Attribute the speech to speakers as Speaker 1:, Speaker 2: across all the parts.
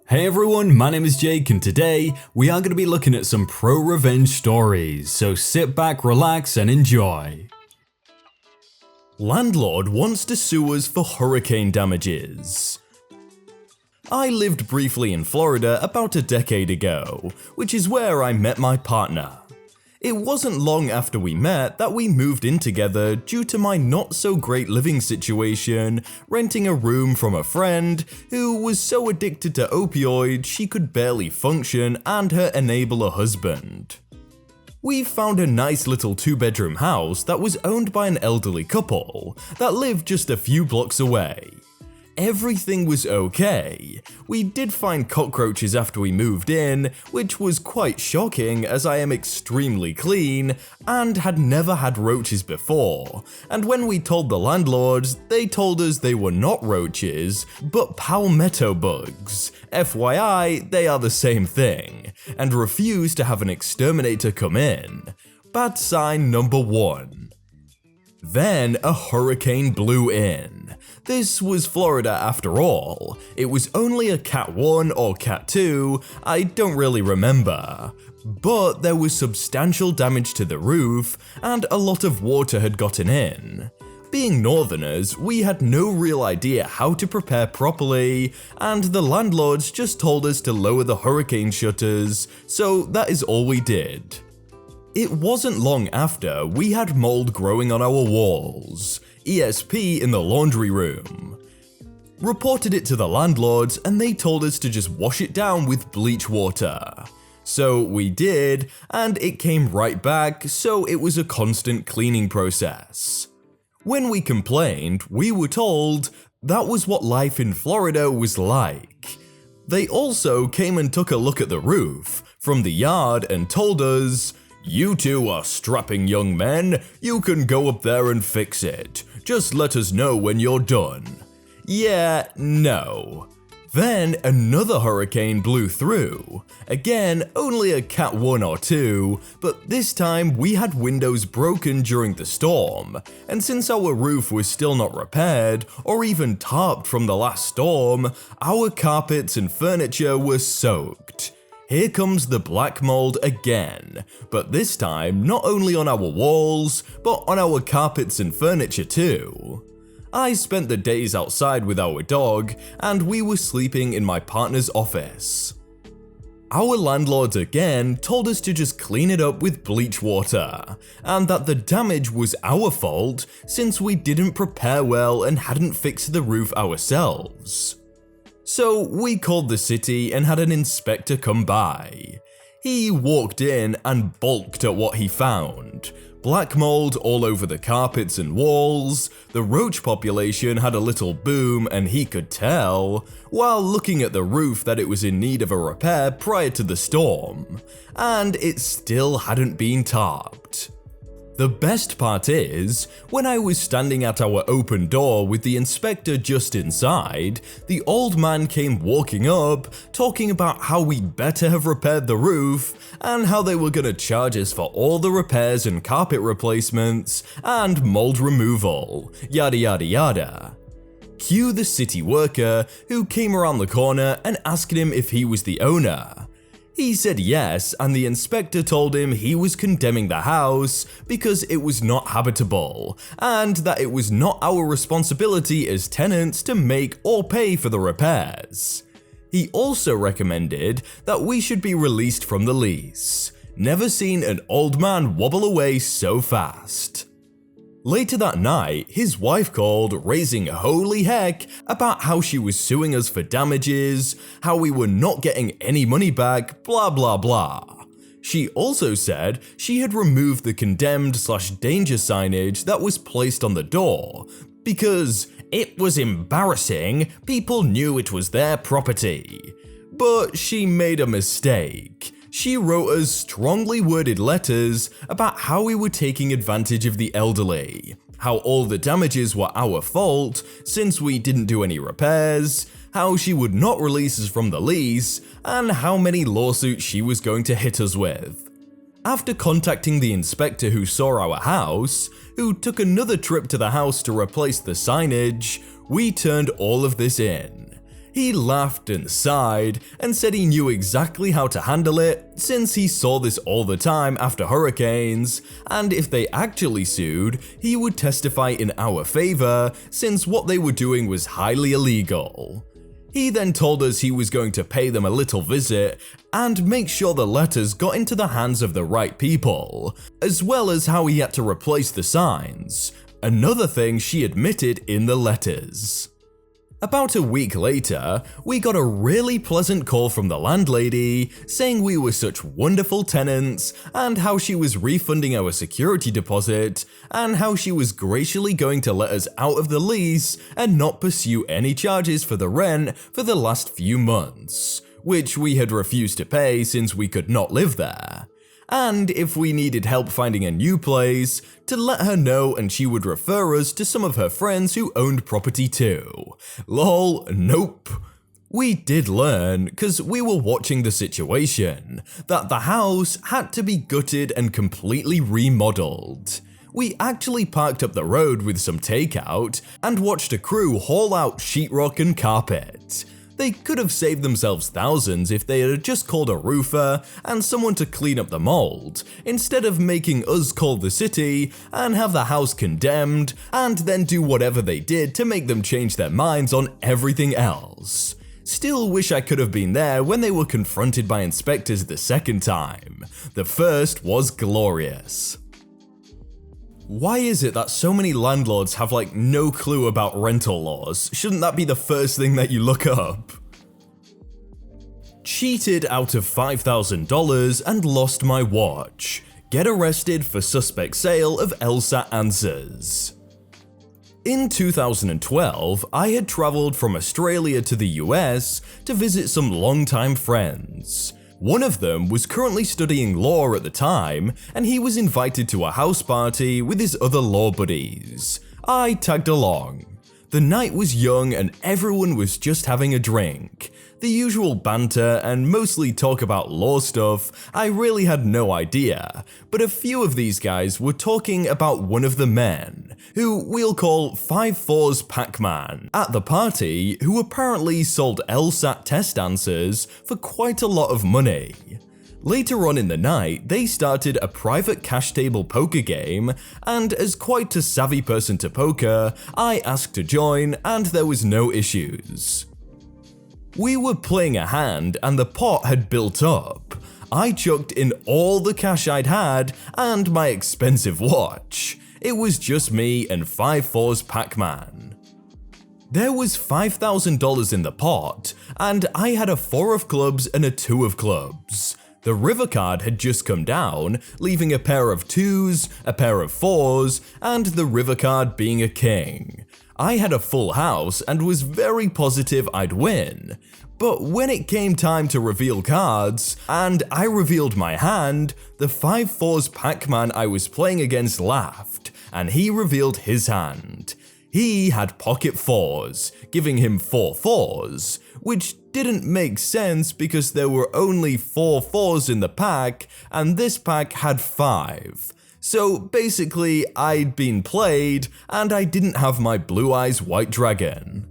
Speaker 1: Hey everyone, my name is Jake and today we are going to be looking at some pro-revenge stories, so sit back, relax and enjoy. Landlord wants to sue us for hurricane damages. I lived briefly in Florida about a decade ago, which is where I met my partner. It wasn't long after we met that we moved in together due to my not so great living situation, renting a room from a friend who was so addicted to opioids she could barely function and her enabler husband. We found a nice little 2-bedroom house that was owned by an elderly couple that lived just a few blocks away. Everything was okay. We did find cockroaches after we moved in, which was quite shocking as I am extremely clean and had never had roaches before. And when we told the landlords, they told us they were not roaches, but palmetto bugs. FYI, they are the same thing, and refused to have an exterminator come in. Bad sign number 1. Then a hurricane blew in. This was Florida after all. It was only a Cat 1 or Cat 2, I don't really remember. But there was substantial damage to the roof and a lot of water had gotten in. Being northerners, we had no real idea how to prepare properly, and the landlords just told us to lower the hurricane shutters, so that is all we did. It wasn't long after we had mold growing on our walls, ESP in the laundry room. Reported it to the landlords and they told us to just wash it down with bleach water. So we did, and it came right back, so it was a constant cleaning process. When we complained, we were told that was what life in Florida was like. They also came and took a look at the roof from the yard and told us, "You two are strapping young men, you can go up there and fix it. Just let us know when you're done." Yeah, no. Then another hurricane blew through. Again, only a Cat 1 or 2, but this time we had windows broken during the storm, and since our roof was still not repaired or even tarped from the last storm, our carpets and furniture were soaked. Here comes the black mold again, but this time not only on our walls, but on our carpets and furniture too. I spent the days outside with our dog, and we were sleeping in my partner's office. Our landlords again told us to just clean it up with bleach water, and that the damage was our fault since we didn't prepare well and hadn't fixed the roof ourselves. So we called the city and had an inspector come by. He walked in and balked at what he found. Black mold all over the carpets and walls, the roach population had a little boom and he could tell, while looking at the roof that it was in need of a repair prior to the storm, and it still hadn't been tarped. The best part is, when I was standing at our open door with the inspector just inside, the old man came walking up, talking about how we'd better have repaired the roof, and how they were gonna charge us for all the repairs and carpet replacements, and mold removal, yada yada yada. Cue the city worker, who came around the corner and asked him if he was the owner. He said yes, and the inspector told him he was condemning the house because it was not habitable, and that it was not our responsibility as tenants to make or pay for the repairs. He also recommended that we should be released from the lease. Never seen an old man wobble away so fast. Later that night, his wife called, raising holy heck about how she was suing us for damages, how we were not getting any money back, blah blah blah. She also said she had removed the condemned/danger signage that was placed on the door, because it was embarrassing, people knew it was their property. But she made a mistake. She wrote us strongly worded letters about how we were taking advantage of the elderly, how all the damages were our fault since we didn't do any repairs, how she would not release us from the lease, and how many lawsuits she was going to hit us with. After contacting the inspector who saw our house, who took another trip to the house to replace the signage, we turned all of this in. He laughed and sighed and said he knew exactly how to handle it since he saw this all the time after hurricanes, and if they actually sued, he would testify in our favor since what they were doing was highly illegal. He then told us he was going to pay them a little visit and make sure the letters got into the hands of the right people, as well as how he had to replace the signs, another thing she admitted in the letters. About a week later, we got a really pleasant call from the landlady saying we were such wonderful tenants and how she was refunding our security deposit and how she was graciously going to let us out of the lease and not pursue any charges for the rent for the last few months, which we had refused to pay since we could not live there. And if we needed help finding a new place, to let her know and she would refer us to some of her friends who owned property too. Lol, nope. We did learn, cause we were watching the situation, that the house had to be gutted and completely remodeled. We actually parked up the road with some takeout and watched a crew haul out sheetrock and carpet. They could have saved themselves thousands if they had just called a roofer and someone to clean up the mold, instead of making us call the city and have the house condemned and then do whatever they did to make them change their minds on everything else. Still wish I could have been there when they were confronted by inspectors the second time. The first was glorious. Why is it that so many landlords have no clue about rental laws? Shouldn't that be the first thing that you look up? Cheated out of $5,000 and lost my watch. Get arrested for suspect sale of LSAT Answers. In 2012, I had traveled from Australia to the US to visit some longtime friends. One of them was currently studying law at the time, and he was invited to a house party with his other law buddies. I tagged along. The night was young and everyone was just having a drink. The usual banter and mostly talk about law stuff, I really had no idea, but a few of these guys were talking about one of the men, who we'll call 5'4's Pac-Man, at the party, who apparently sold LSAT test answers for quite a lot of money. Later on in the night, they started a private cash table poker game, and as quite a savvy person to poker, I asked to join and there was no issues. We were playing a hand and the pot had built up. I chucked in all the cash I'd had and my expensive watch. It was just me and 5'4's Pac-Man. There was $5,000 in the pot, and I had a 4 of clubs and a 2 of clubs. The river card had just come down, leaving a pair of 2s, a pair of 4s, and the river card being a king. I had a full house and was very positive I'd win. But when it came time to reveal cards, and I revealed my hand, the 5'4's Pac-Man I was playing against laughed, and he revealed his hand. He had pocket 4s, giving him 4 4s, which didn't make sense because there were only 4 4s in the pack, and this pack had 5. So basically, I'd been played, and I didn't have my Blue Eyes White Dragon.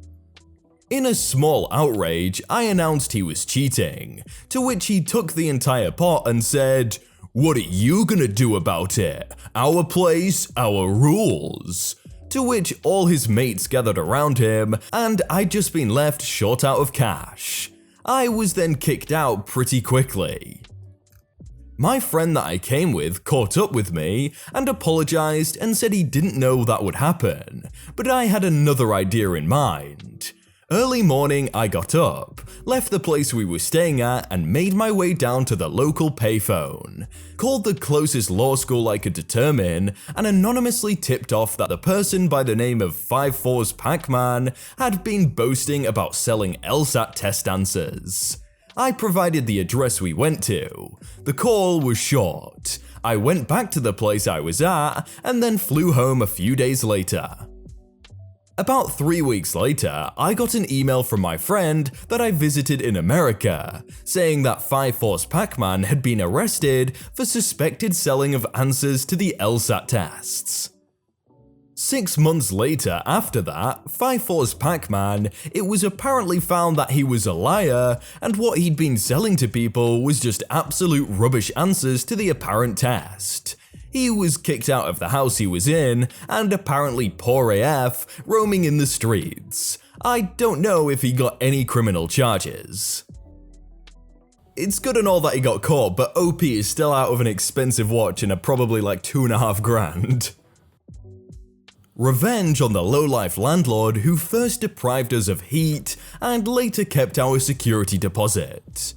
Speaker 1: In a small outrage, I announced he was cheating, to which he took the entire pot and said, "What are you gonna do about it? Our place, our rules." To which all his mates gathered around him, and I'd just been left short out of cash. I was then kicked out pretty quickly. My friend that I came with caught up with me and apologized and said he didn't know that would happen, but I had another idea in mind. Early morning I got up, left the place we were staying at and made my way down to the local payphone, called the closest law school I could determine and anonymously tipped off that the person by the name of 5'4's Pac-Man had been boasting about selling LSAT test answers. I provided the address we went to. The call was short. I went back to the place I was at and then flew home a few days later. About 3 weeks later, I got an email from my friend that I visited in America, saying that 5'4's Pac-Man had been arrested for suspected selling of answers to the LSAT tests. 6 months later after that, 5-Force Pac-Man, it was apparently found that he was a liar and what he'd been selling to people was just absolute rubbish answers to the apparent test. He was kicked out of the house he was in and apparently poor AF, roaming in the streets. I don't know if he got any criminal charges. It's good and all that he got caught, but OP is still out of an expensive watch and probably like $2.5 grand. Revenge on the lowlife landlord who first deprived us of heat and later kept our security deposit.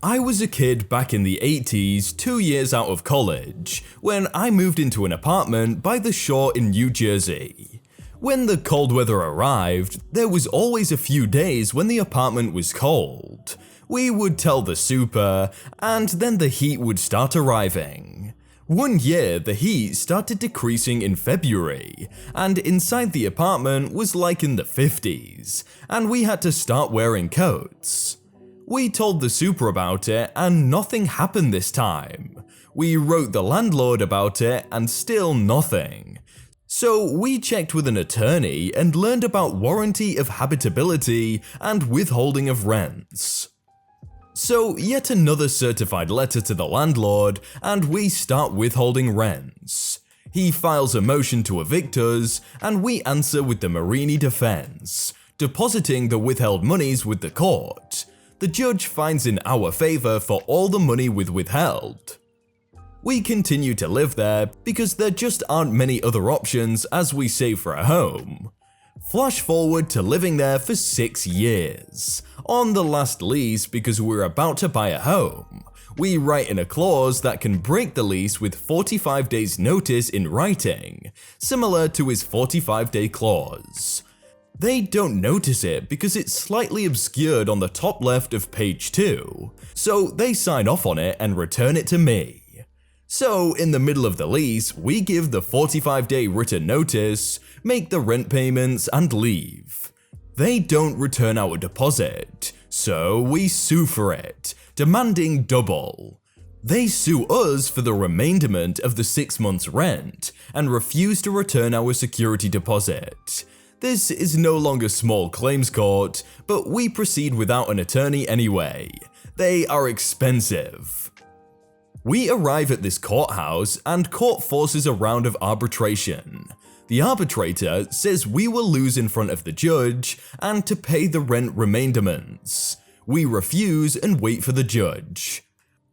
Speaker 1: I was a kid back in the 80s, 2 years out of college, when I moved into an apartment by the shore in New Jersey. When the cold weather arrived, there was always a few days when the apartment was cold. We would tell the super, and then the heat would start arriving. One year, the heat started decreasing in February, and inside the apartment was like in the 50s, and we had to start wearing coats. We told the super about it, and nothing happened this time. We wrote the landlord about it, and still nothing. So we checked with an attorney and learned about warranty of habitability and withholding of rents. So yet another certified letter to the landlord, and we start withholding rents. He files a motion to evict us, and we answer with the Marini defense, depositing the withheld monies with the court. The judge finds in our favor for all the money withheld. We continue to live there because there just aren't many other options as we save for a home. Flash forward to living there for 6 years. On the last lease, because we're about to buy a home, we write in a clause that can break the lease with 45 days notice in writing, similar to his 45-day clause. They don't notice it because it's slightly obscured on the top left of page 2, so they sign off on it and return it to me. So in the middle of the lease, we give the 45-day written notice, make the rent payments, and leave. They don't return our deposit, so we sue for it, demanding double. They sue us for the remainderment of the 6 months' rent and refuse to return our security deposit. This is no longer small claims court, but we proceed without an attorney anyway. They are expensive. We arrive at this courthouse and court forces a round of arbitration. The arbitrator says we will lose in front of the judge and to pay the rent remainderments. We refuse and wait for the judge.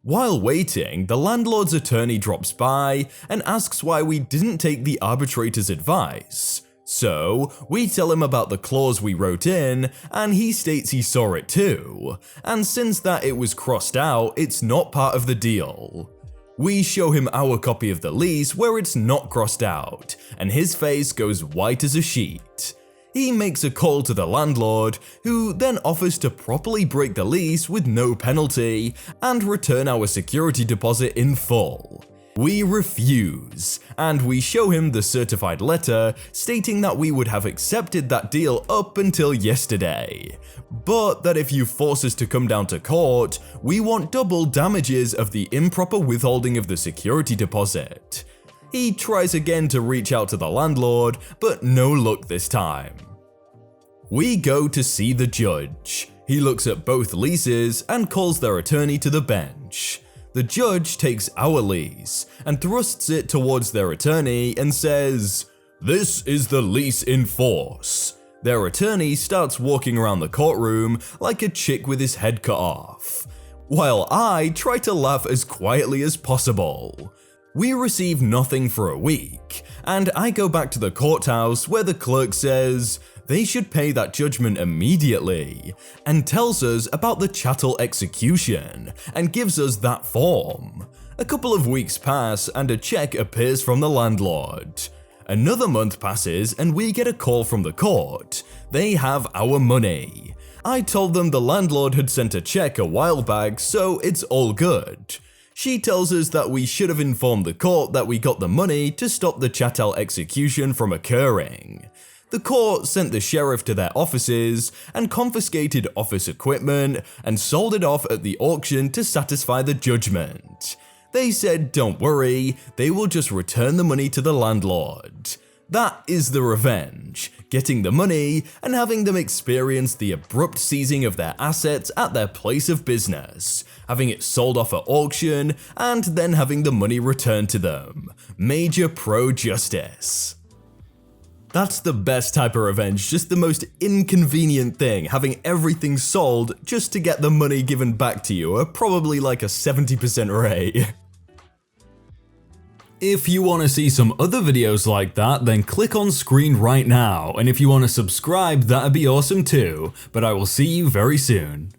Speaker 1: While waiting, the landlord's attorney drops by and asks why we didn't take the arbitrator's advice. So, we tell him about the clause we wrote in, and he states he saw it too, and since that it was crossed out, it's not part of the deal. We show him our copy of the lease where it's not crossed out, and his face goes white as a sheet. He makes a call to the landlord, who then offers to properly break the lease with no penalty, and return our security deposit in full. We refuse, and we show him the certified letter stating that we would have accepted that deal up until yesterday, but that if you force us to come down to court, we want double damages of the improper withholding of the security deposit. He tries again to reach out to the landlord, but no luck this time. We go to see the judge. He looks at both leases and calls their attorney to the bench. The judge takes our lease and thrusts it towards their attorney and says, "This is the lease in force." Their attorney starts walking around the courtroom like a chick with his head cut off, while I try to laugh as quietly as possible. We receive nothing for a week, and I go back to the courthouse where the clerk says they should pay that judgment immediately, and tells us about the chattel execution, and gives us that form. A couple of weeks pass and a check appears from the landlord. Another month passes and we get a call from the court. They have our money. I told them the landlord had sent a check a while back, so it's all good. She tells us that we should have informed the court that we got the money to stop the chattel execution from occurring. The court sent the sheriff to their offices and confiscated office equipment and sold it off at the auction to satisfy the judgment. They said don't worry, they will just return the money to the landlord. That is the revenge, getting the money and having them experience the abrupt seizing of their assets at their place of business, having it sold off at auction, and then having the money returned to them. Major pro-justice. That's the best type of revenge, just the most inconvenient thing, having everything sold just to get the money given back to you, at probably like a 70% rate. If you want to see some other videos like that, then click on screen right now, and if you want to subscribe, that'd be awesome too, but I will see you very soon.